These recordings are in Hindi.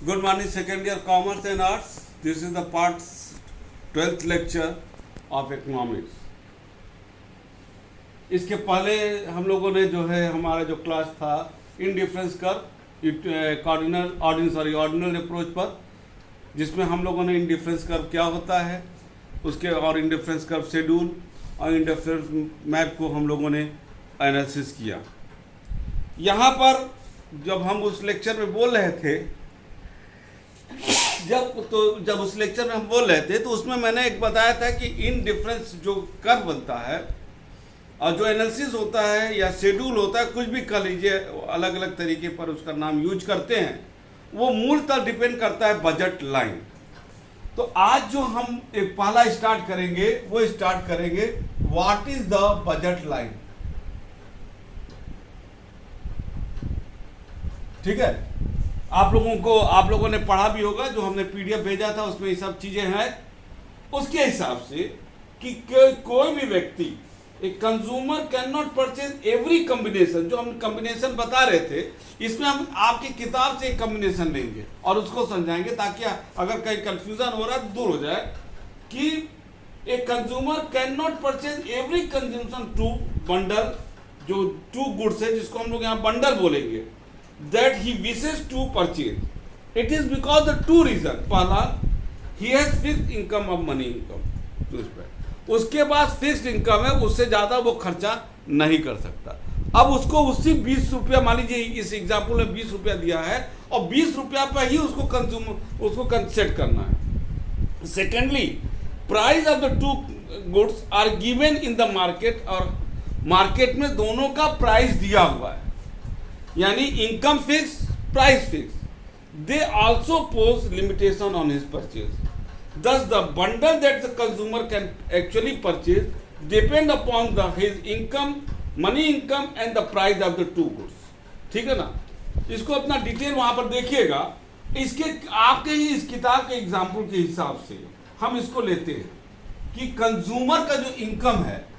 Good morning, second year Commerce and Arts. This is the part 12th lecture of economics. इसके पहले हम लोगों ने जो है हमारा जो क्लास था इनडिफरेंस कर्व ऑर्डिनल अप्रोच पर, जिसमें हम लोगों ने इनडिफरेंस कर्व क्या होता है उसके और इनडिफरेंस कर्व शेड्यूल और इनडिफरेंस मैप को हम लोगों ने एनालिसिस किया। यहाँ पर जब हम उस लेक्चर में बोल रहे थे जब उस लेक्चर में हम बोल रहे थे तो उसमें मैंने एक बताया था कि इन डिफरेंस जो कर्व बनता है और जो एनालिसिस होता है या शेड्यूल होता है, कुछ भी कर लीजिए, अलग अलग तरीके पर उसका नाम यूज करते हैं, वो मूलतः डिपेंड करता है बजट लाइन। तो आज जो हम एक पहला स्टार्ट करेंगे वो स्टार्ट करेंगे what is the budget line. ठीक है, आप लोगों ने पढ़ा भी होगा, जो हमने पीडीएफ भेजा था उसमें ये सब चीजें हैं। उसके हिसाब से कि कोई भी व्यक्ति, एक consumer can not purchase every combination, जो हम कॉम्बिनेशन बता रहे थे, इसमें हम आपकी किताब से एक कॉम्बिनेशन लेंगे और उसको समझाएंगे ताकि अगर कहीं कंफ्यूजन हो रहा है दूर हो जाए कि एक consumer can not purchase every consumption two bundle, जो टू गुड्स है जिसको हम लोग यहाँ बंडल बोलेंगे, that he wishes to purchase. It is because the two reason. पहला, he has fixed income of money income to spend. उसके पास फिक्स्ड इनकम है, उससे ज़्यादा वो खर्चा नहीं कर सकता। अब उसको उसी 20 रुपया, मान लीजिए इस एग्जाम्पल में 20 रुपया दिया है और 20 रुपया पर ही उसको कंसेट करना है। Secondly, price of the two goods are given in the market, और मार्केट में दोनों का प्राइस दिया हुआ है, यानी income fix, price fix. They also pose limitation on his purchase, thus the bundle that the consumer can actually purchase depend upon the his income, money income and the price of the two goods. ठीक है ना, इसको अपना डिटेल वहां पर देखिएगा। इसके आपके ही इस किताब के एग्जाम्पल के हिसाब से हम इसको लेते हैं कि कंज्यूमर का जो इनकम है,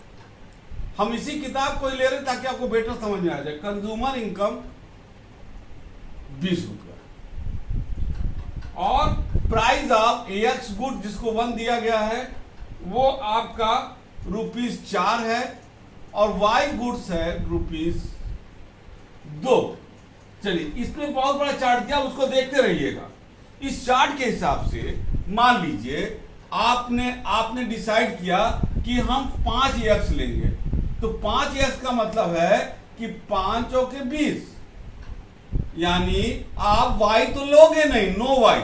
हम इसी किताब को ही ले रहे हैं ताकि आपको बेटर समझ में आ जाए। कंज्यूमर इनकम 20 रुपया और प्राइस ऑफ एक्स गुड जिसको 1 दिया गया है वो आपका ₹4 है और वाई गुड्स है ₹2। चलिए, इसमें बहुत बड़ा चार्ट दिया, उसको देखते रहिएगा। इस चार्ट के हिसाब से मान लीजिए आपने डिसाइड किया कि हम 5x लेंगे, तो 5x का मतलब है कि 5 के 20, यानी आप y तो लोगे नहीं, नो y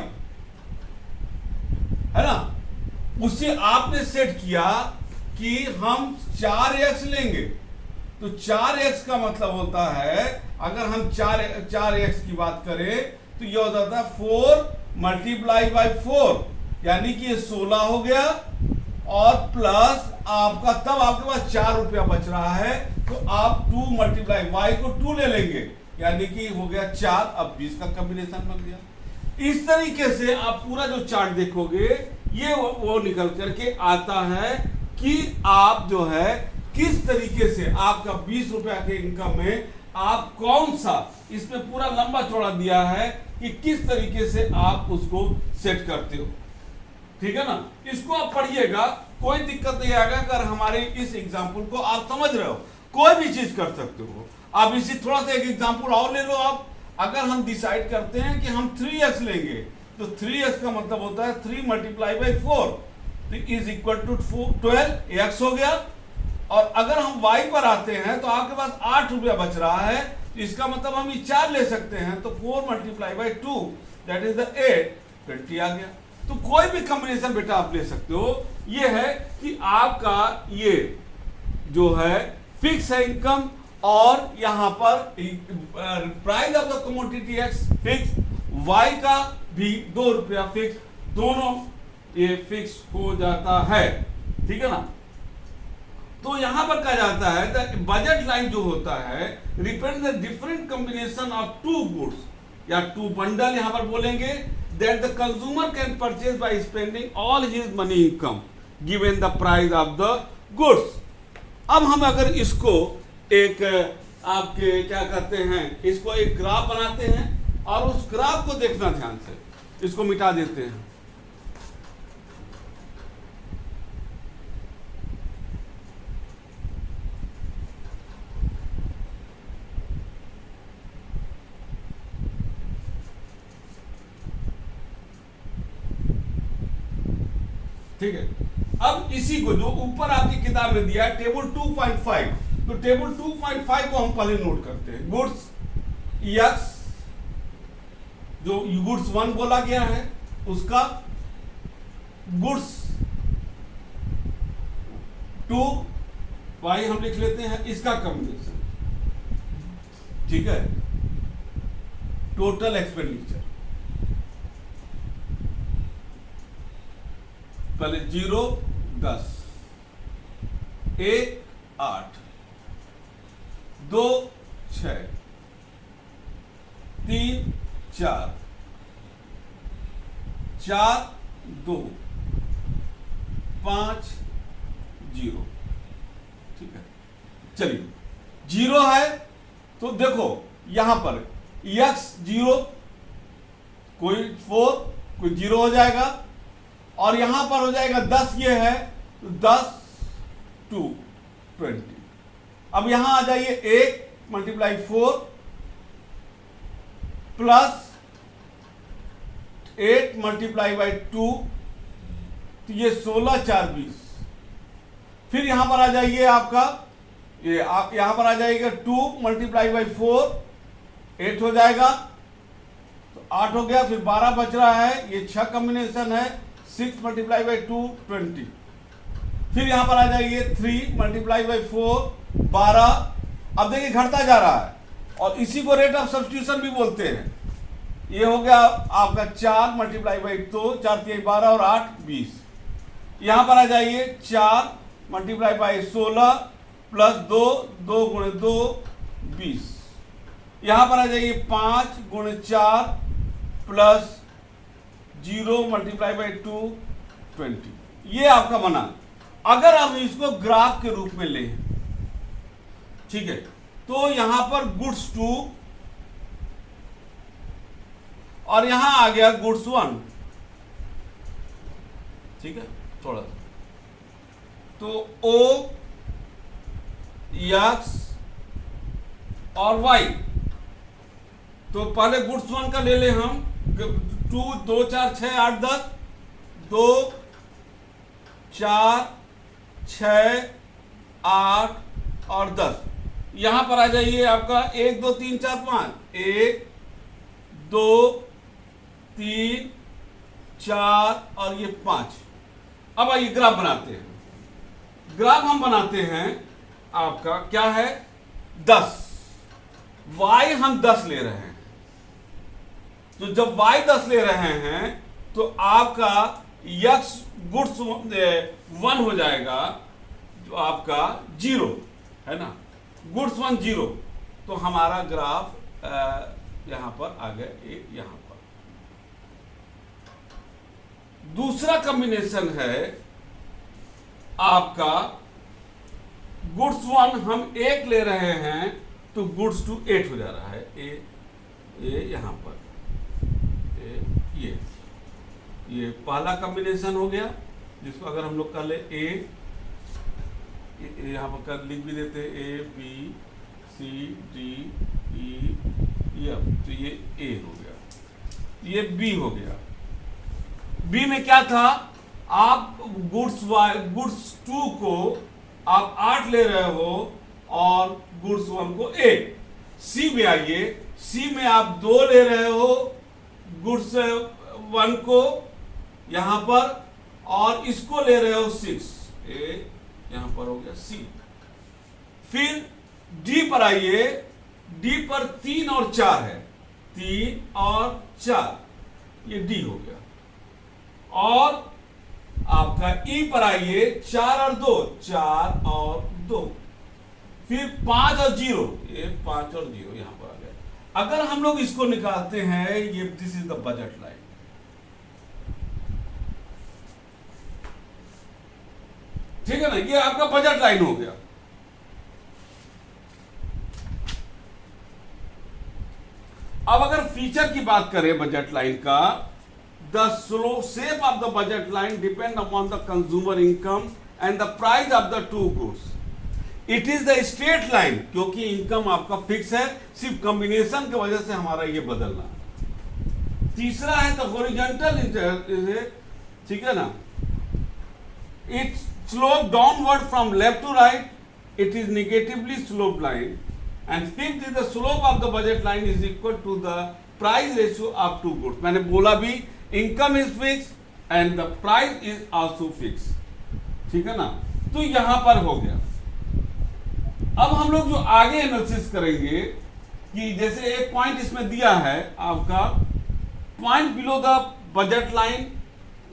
है ना। उससे आपने सेट किया कि हम 4x लेंगे, तो 4x का मतलब होता है, अगर हम 4x की बात करें तो यह हो जाता है 4 मल्टीप्लाई बाई 4, यानी कि ये 16 हो गया, और प्लस आपका तब आपके पास 4 रुपया बच रहा है, तो आप 2 मल्टीप्लाई y को 2 ले लेंगे, यानी कि हो गया 4, अब 20 का कॉम्बिनेशन बन गया। इस तरीके से आप पूरा जो चार्ट देखोगे ये वो निकल करके आता है कि आप जो है किस तरीके से आपका 20 रुपया के इनकम में आप कौन सा, इसमें पूरा लंबा चौड़ा दिया है कि किस तरीके से आप उसको सेट करते हो। ठीक है ना, इसको आप पढ़िएगा, कोई दिक्कत नहीं आएगा। अगर हमारे इस एग्जाम्पल को आप समझ रहे हो, कोई भी चीज कर सकते हो आप। इसी थोड़ा सा एक एग्जाम्पल और ले लो आप। अगर हम डिसाइड करते हैं कि हम 3x लेंगे, तो 3x का मतलब होता है 3 मल्टीप्लाई बाई 4, तो इज इक्वल टू 12x हो गया। और अगर हम y पर आते हैं तो आपके पास 8 रुपया बच रहा है, तो इसका मतलब हम ये 4 ले सकते हैं, तो 4 multiply by 2 that is the 8, 20 आ गया। तो कोई भी कॉम्बिनेशन बेटा आप ले सकते हो। ये है कि आपका ये जो है फिक्स है इनकम, और यहां पर price of the commodity X fix, Y का भी 2 रुपया फिक्स, दोनों ये फिक्स हो जाता है। ठीक है ना, तो यहां पर कहा जाता है बजट लाइन जो होता है represent the different combination of two goods या टू बंडल, यहां पर बोलेंगे that the consumer can purchase by spending all his money income given the price of the goods। अब हम अगर इसको एक आपके क्या करते हैं, इसको एक ग्राफ बनाते हैं और उस ग्राफ को देखना ध्यान से। इसको मिटा देते हैं। ठीक है, अब इसी को जो ऊपर आपकी किताब में दिया है टेबल 2.5, तो टेबल 2.5 को हम पहले नोट करते हैं। गुड्स यक्स, जो गुड्स 1 बोला गया है उसका गुड्स 2 वाई हम लिख लेते हैं, इसका कॉम्बिनेशन। ठीक है, टोटल एक्सपेंडिचर पहले 0 10, 1 8, 2 6, 3 4, 4 2, 5 0। ठीक है, चलिए 0 है तो देखो यहां पर x 0, कोई 4 कोई 0 हो जाएगा, और यहां पर हो जाएगा 10, ये है तो 10 2 20। अब यहां आ जाइए 1 मल्टीप्लाई 4 प्लस 8 मल्टीप्लाई बाई 2, तो ये 16 4 20। फिर यहां पर आ जाइए आपका ये आप यहां पर आ जाएगा 2 मल्टीप्लाई बाई 4 8 हो जाएगा, तो 8 हो गया। फिर 12 बच रहा है, ये 6 कॉम्बिनेशन है, 6 मल्टीप्लाई बाई 2 20। फिर यहां पर आ जाइए 3 मल्टीप्लाई बाई 4 12। अब देखिए घटता जा रहा है, और इसी को रेट ऑफ सब्स्टिट्यूशन भी बोलते हैं। ये हो गया आपका 4 मल्टीप्लाई बाई 2, 4 3 12 और 8 20। यहां पर आ जाइए 4 मल्टीप्लाई बाई 16 प्लस 2 2 गुणे 2 20। यहां पर आ जाइए 5 गुणे 4 प्लस 0 मल्टीप्लाई बाई 2 20। ये आपका बना। अगर हम इसको ग्राफ के रूप में लें, ठीक है, तो यहां पर गुड्स 2 और यहां आ गया गुड्स 1। ठीक है, थोड़ा सा तो O X और Y, तो पहले गुड्स 1 का ले ले हम, 2 2 4 6 8 10, 2 4 6 8 और 10। यहां पर आ जाइए आपका 1 2 3 4 5, 1 2 3 4 और ये 5। अब आइए ग्राफ बनाते हैं। ग्राफ हम बनाते हैं, आपका क्या है 10, y हम 10 ले रहे हैं, तो जब y 10 ले रहे हैं तो आपका x गुड्स 1 हो जाएगा, जो आपका 0 है ना, गुड्स 1 0। तो हमारा ग्राफ यहां पर आ गया एक, यहां पर दूसरा कॉम्बिनेशन है आपका गुड्स 1 हम 1 ले रहे हैं, तो गुड्स 2 8 हो जा रहा है। ए यहां पर ये पहला कॉम्बिनेशन हो गया, जिसको अगर हम लोग कर ले ए यहां पर कर लिख भी देते A B C D E F, तो ये ए हो गया, ये बी हो गया। बी में क्या था, आप गुड्स 2 को आप 8 ले रहे हो और गुड्स 1 को 8। सी में आइए, सी में आप 2 ले रहे हो गुड्स 1 को यहां पर, और इसको ले रहे हो 6, ए यहां पर हो गया सी। फिर डी पर आइए, डी पर 3 और 4 है, 3 और 4, ये डी हो गया। और आपका ई पर आइए, 4 और 2, 4 और 2। फिर 5 और 0, ये 5 और 0 यहां पर आ गया। अगर हम लोग इसको निकालते हैं, ये this is the budget line. ठीक है ना, ये आपका बजट लाइन हो गया। अब अगर फीचर की बात करें बजट लाइन का, the shape of the budget line depend upon the consumer income and the price of the two goods. It is the straight line, क्योंकि इनकम आपका फिक्स है, सिर्फ कॉम्बिनेशन की वजह से हमारा ये बदलना। तीसरा है तो हॉरिजॉन्टल, ठीक है ना, it slope downward from left to right, it is negatively sloped line, and fifth is the slope of the budget line is equal to the price ratio of two goods. मैंने बोला भी income is fixed and the price is also fixed, ठीक है ना। तो यहां पर हो गया। अब हम लोग जो आगे एनालिसिस करेंगे कि जैसे एक पॉइंट इसमें दिया है आपका, point below the budget line,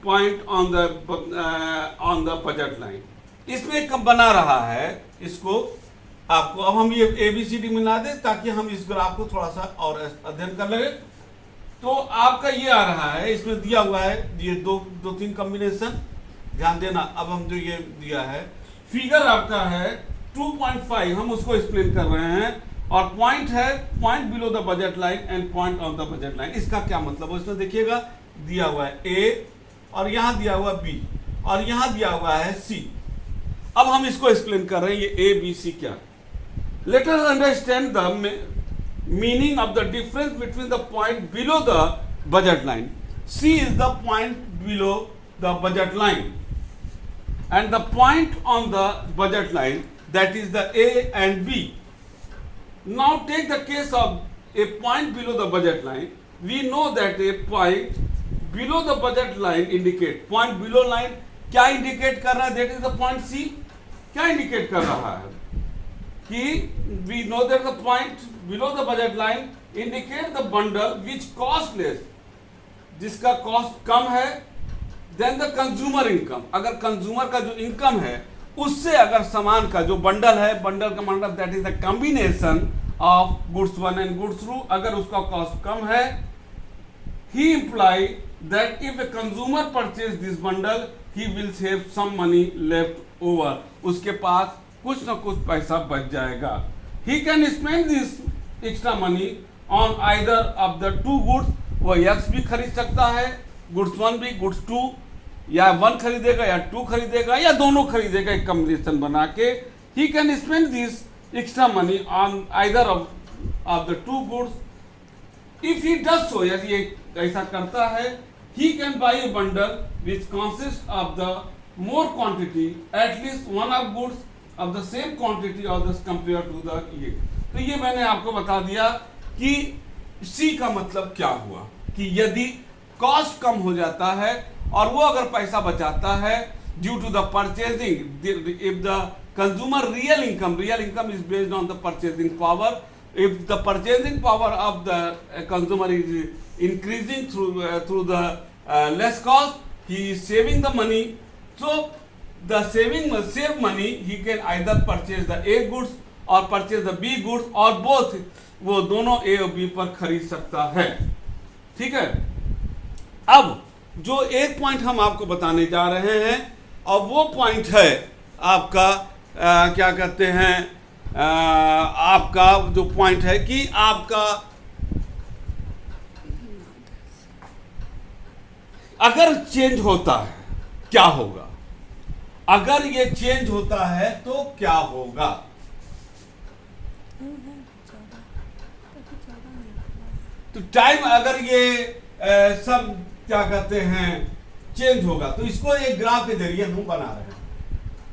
point on the budget line, इसमें एक बना रहा है इसको आपको। अब हम ये ABCD मिला दें ताकि हम इस ग्राफ को थोड़ा सा और अध्ययन कर लेंगे। तो आपका ये आ रहा है, इसमें दिया हुआ है ये दो तीन कॉम्बिनेशन, ध्यान देना। अब हम जो ये दिया है फिगर आपका है 2.5, हम उसको एक्सप्लेन कर रहे हैं, और पॉइंट है point below the budget line and point on the budget line. इसका क्या मतलब है, इसमें देखिएगा दिया हुआ है A और यहां दिया हुआ B और यहां दिया हुआ है C। अब हम इसको एक्सप्लेन कर रहे हैं ये ABC क्या। Let us understand the meaning of the difference between the point below the budget line. C is the point below the budget line and the point on the budget line, that is the A and B. Now take the case of a point below the budget line. We know that a point below the budget line indicate, point below line क्या indicate कर रहा है, that is the point C। क्या indicate कर रहा है कि we know that the point below the budget line indicate the bundle which cost less, जिसका कॉस्ट कम है, देन द कंज्यूमर इनकम, अगर कंज्यूमर का जो इनकम है उससे अगर सामान का जो बंडल है, बंडल का मतलब that is the combination of goods 1 and goods 2, अगर उसका कॉस्ट कम है, he imply that if a consumer purchase this bundle he will save some money left over, उसके पास कुछ ना कुछ पैसा बच जाएगा। He can spend this extra money on either of the two goods, वो X भी खरीद सकता है, गुड्स 1 भी, गुड्स 2, या 1 खरीदेगा या 2 खरीदेगा या दोनों खरीदेगा, एक कॉम्बिनेशन बना के। He can spend this extra money on either of the two goods. If he does so, यदि ये ऐसा करता है, he can buy a bundle which consist of the more quantity at least one of goods of the same quantity of the compare to the ये। तो ये मैंने आपको बता दिया कि C का मतलब क्या हुआ, कि यदि कॉस्ट कम हो जाता है और वो अगर पैसा बचाता है due to the purchasing, if the consumer real income is based on the purchasing power, if the purchasing power of the consumer is increasing through the less cost, he is saving the money, so the save money he can either purchase the A goods और परचेज द B गुड्स, और बोथ वो दोनों A और B पर खरीद सकता है। ठीक है, अब जो एक पॉइंट हम आपको बताने जा रहे हैं, और वो पॉइंट है आपका क्या कहते हैं, आपका जो पॉइंट है कि आपका अगर चेंज होता है क्या होगा, अगर ये चेंज होता है तो क्या होगा। तो टाइम अगर ये सब क्या कहते हैं चेंज होगा, तो इसको एक ग्राफ के जरिए हम बना रहे हैं,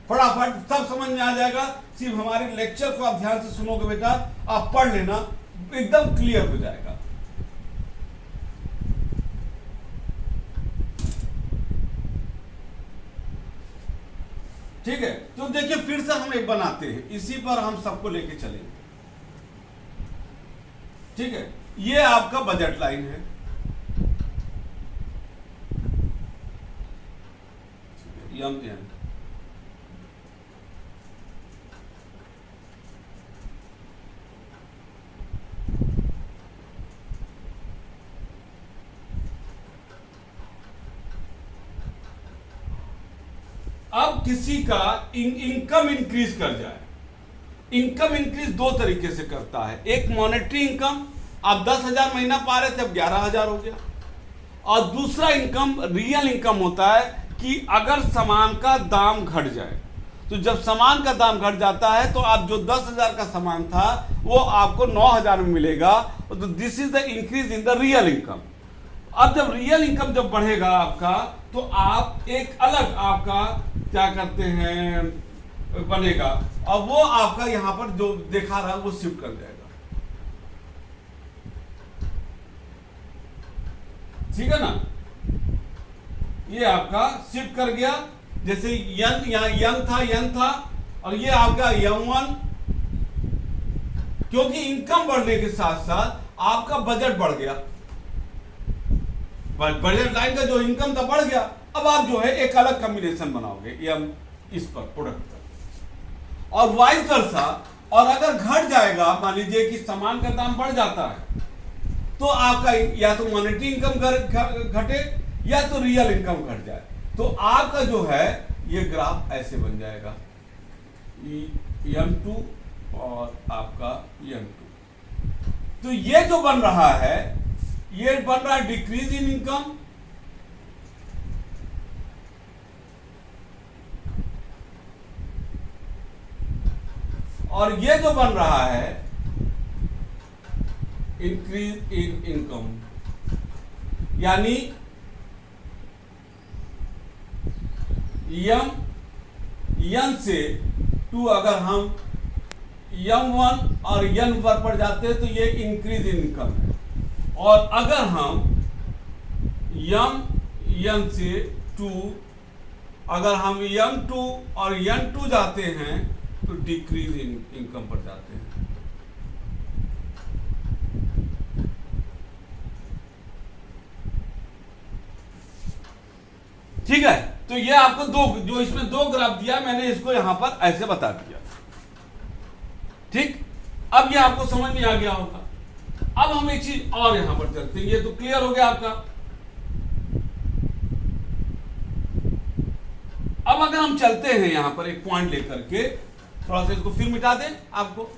फटाफट सब समझ में आ जाएगा। सिर्फ हमारे लेक्चर को आप ध्यान से सुनोगे बेटा, आप पढ़ लेना, एकदम क्लियर हो जाएगा। ठीक है, तो देखिए फिर से हम एक बनाते हैं, इसी पर हम सबको लेके चलेंगे। ठीक है, ये आपका बजट लाइन है, MN। अब किसी का इनकम इंक्रीज कर जाए, इनकम इंक्रीज दो तरीके से करता है। एक मॉनेटरी इनकम, आप 10,000 महीना पा रहे थे, अब 11,000 हो गया, और दूसरा इनकम रियल इनकम होता है कि अगर सामान का दाम घट जाए, तो जब सामान का दाम घट जाता है तो आप जो 10,000 का सामान था वो आपको 9,000 में मिलेगा, तो this is the increase in the real income. अब जब रियल इनकम जब बढ़ेगा आपका, तो आप एक अलग आपका क्या करते हैं बनेगा, और वो आपका यहां पर जो दिखा रहा है वो शिफ्ट कर जाएगा। ठीक है ना, ये आपका शिफ्ट कर गया। जैसे यन, यहां यन था और ये आपका यम1, क्योंकि इनकम बढ़ने के साथ साथ आपका बजट बढ़ गया, बजट लाइन का जो इनकम था बढ़ गया। अब आप जो है एक अलग कॉम्बिनेशन बनाओगे यम इस पर प्रोडक्ट पर, और वाइस वर्सा। और अगर घट जाएगा, मान लीजिए कि सामान का दाम बढ़ जाता है, तो आपका या तो मॉनेटरी इनकम घटे या तो रियल इनकम घट जाए, तो आपका जो है ये ग्राफ ऐसे बन जाएगा, M2 और आपका M2। तो ये जो बन रहा है, ये बन रहा है डिक्रीज इन इनकम, और ये जो बन रहा है इंक्रीज इन इनकम, यानी यन से 2 अगर हम M1 और यन पर पड़ जाते हैं तो ये इंक्रीज इन इनकम है, और अगर हम यन से 2 अगर हम M2 और N2 जाते हैं तो डिक्रीज इन इनकम पर जाते हैं। ठीक है, तो ये आपको जो इसमें 2 ग्राफ दिया, मैंने इसको यहां पर ऐसे बता दिया। ठीक, अब ये आपको समझ में आ गया होगा। अब हम एक चीज और यहां पर चलते हैं, ये तो क्लियर हो गया आपका। अब अगर हम चलते हैं यहां पर एक पॉइंट लेकर के, थोड़ा सा इसको फिर मिटा दें आपको।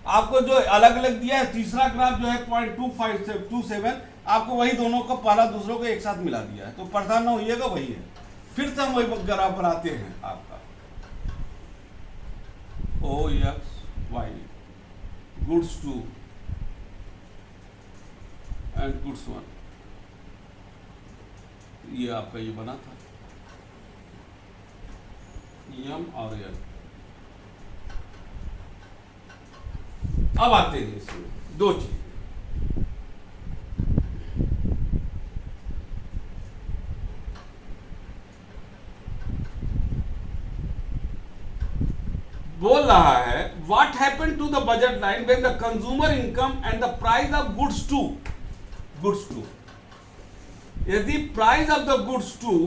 आपको जो अलग अलग दिया है, तीसरा ग्राफ जो है 0.2527, आपको वही दोनों को पहला दूसरों को एक साथ मिला दिया है, तो परेशान ना होइएगा, वही है। फिर से हम वही ग्राफ बनाते हैं आपका OXY गुड्स 2 एंड गुड्स 1, ये आपका ये बना था M और N। अब आते हैं इसमें 2 चीज, बोल रहा है what happened to the budget line when the consumer income and the price of goods 2। यदि price of the goods 2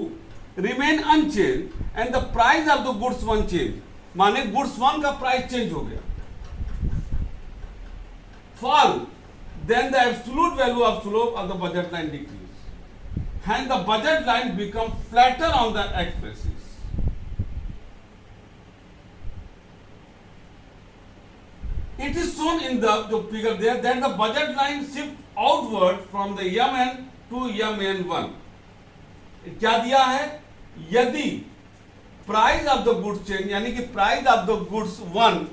remain unchanged and the price of the goods 1 change, माने गुड्स 1 का प्राइस चेंज हो गया, fall, then the absolute value of slope of the budget line decrease, and the budget line become flatter on the x-axis. It is shown in the figure there that the budget line shift outward from the Mn to Mn1. क्या दिया है, यदि price of the goods change, यानी कि प्राइस ऑफ द गुड्स 1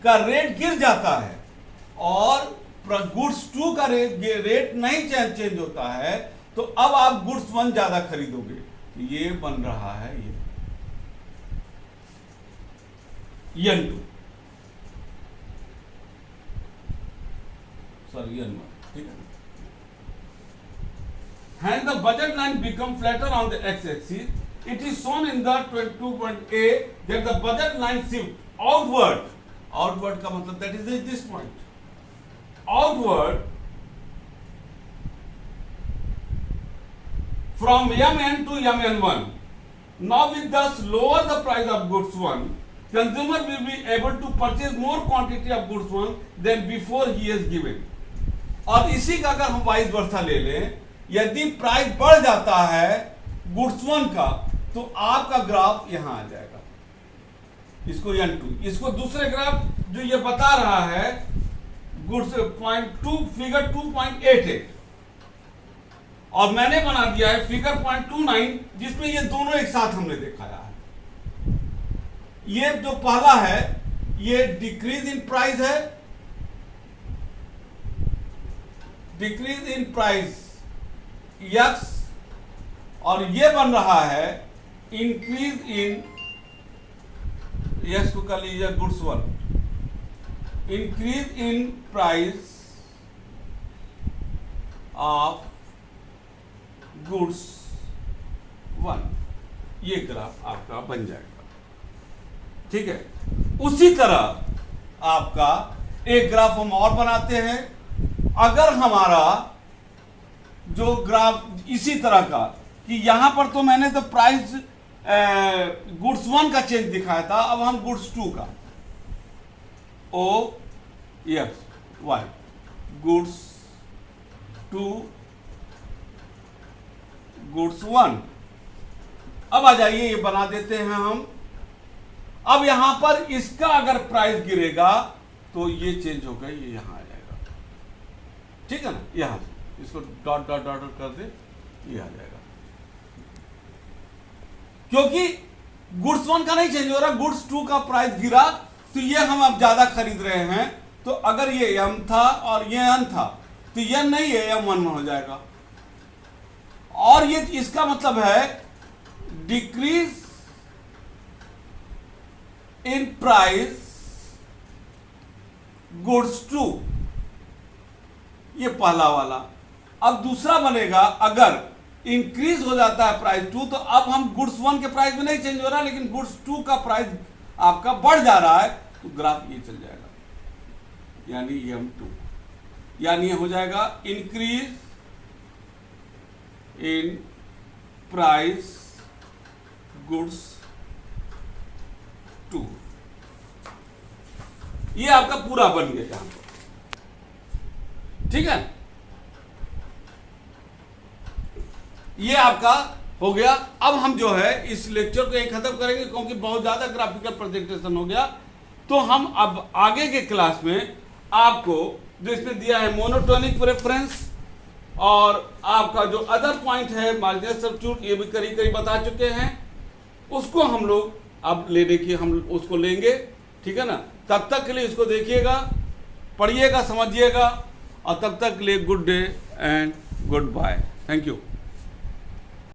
का रेट गिर जाता है और गुड्स 2 का रेट नहीं चेंज होता है, तो अब आप गुड्स 1 ज्यादा खरीदोगे, तो ये बन रहा है ये N2, सॉरी N1। ठीक है, and the budget line become flatter on the x-axis. It is shown in the 22.a that the budget line shift outward. Outward का मतलब that is this point. Outward from Mn to Mn1. Now with thus lower the price of goods 1, consumer will be able to purchase more quantity of goods 1 than before he is given. और इसी का अगर हम वाइस वर्सा ले लें, यदि प्राइस बढ़ जाता है गुड्स 1 का, तो आपका ग्राफ यहां आ जाएगा, इसको N2, इसको दूसरे ग्राफ जो ये बता रहा है गुड्स 0.2 फिगर 2.88 और मैंने बना दिया है फिगर 0.29 जिसमें ये दोनों एक साथ हमने दिखाया है। ये जो पहला है ये डिक्रीज इन प्राइस है, डिक्रीज इन प्राइस यक्स, और ये बन रहा है इंक्रीज इन, यक्स को कर लीजिए goods 1, increase in price of goods 1। ये ग्राफ आपका बन जाएगा, ठीक है। उसी तरह आपका एक ग्राफ हम और बनाते हैं। अगर हमारा जो ग्राफ इसी तरह का, कि यहां पर तो मैंने तो प्राइस गुड्स 1 का चेंज दिखाया था, अब हम गुड्स 2 का, ओ एक्स वाई गुड्स 2 गुड्स 1। अब आ जाइए ये बना देते हैं हम। अब यहां पर इसका अगर प्राइस गिरेगा तो ये चेंज होगा, ये यहां आ जाएगा, ठीक है ना। यहां से इसको डॉट डॉट डॉट कर दे, ये आ जाएगा, क्योंकि गुड्स 1 का नहीं चेंज हो रहा, गुड्स 2 का प्राइस गिरा तो ये हम अब ज्यादा खरीद रहे हैं। तो अगर ये M था और ये N था तो ये नहीं है, M1 में हो जाएगा। और ये इसका मतलब है डिक्रीज इन प्राइस गुड्स 2, ये पहला वाला। अब दूसरा बनेगा, अगर इंक्रीज हो जाता है प्राइस 2 तो अब हम गुड्स 1 के प्राइस में नहीं चेंज हो रहा, लेकिन गुड्स 2 का प्राइस आपका बढ़ जा रहा है, तो ग्राफ ये चल जाएगा, यानी M2, यानी ये हो जाएगा इंक्रीज इन प्राइस गुड्स 2। ये आपका पूरा बन गया यहां पर, ठीक है। ये आपका हो गया। अब हम जो है इस लेक्चर को एक खत्म करेंगे, क्योंकि बहुत ज्यादा ग्राफिकल प्रेजेंटेशन हो गया। तो हम अब आगे के क्लास में आपको जो इसमें दिया है मोनोटोनिक रेफरेंस और आपका जो अदर पॉइंट है मार्जिनल सब्स्टिट्यूट, ये भी करीब करीब बता चुके हैं, उसको हम लोग अब लेने की हम उसको लेंगे, ठीक है ना। तब तक के लिए इसको देखिएगा, पढ़िएगा, समझिएगा, और तब तक के लिए good day and goodbye. Thank you.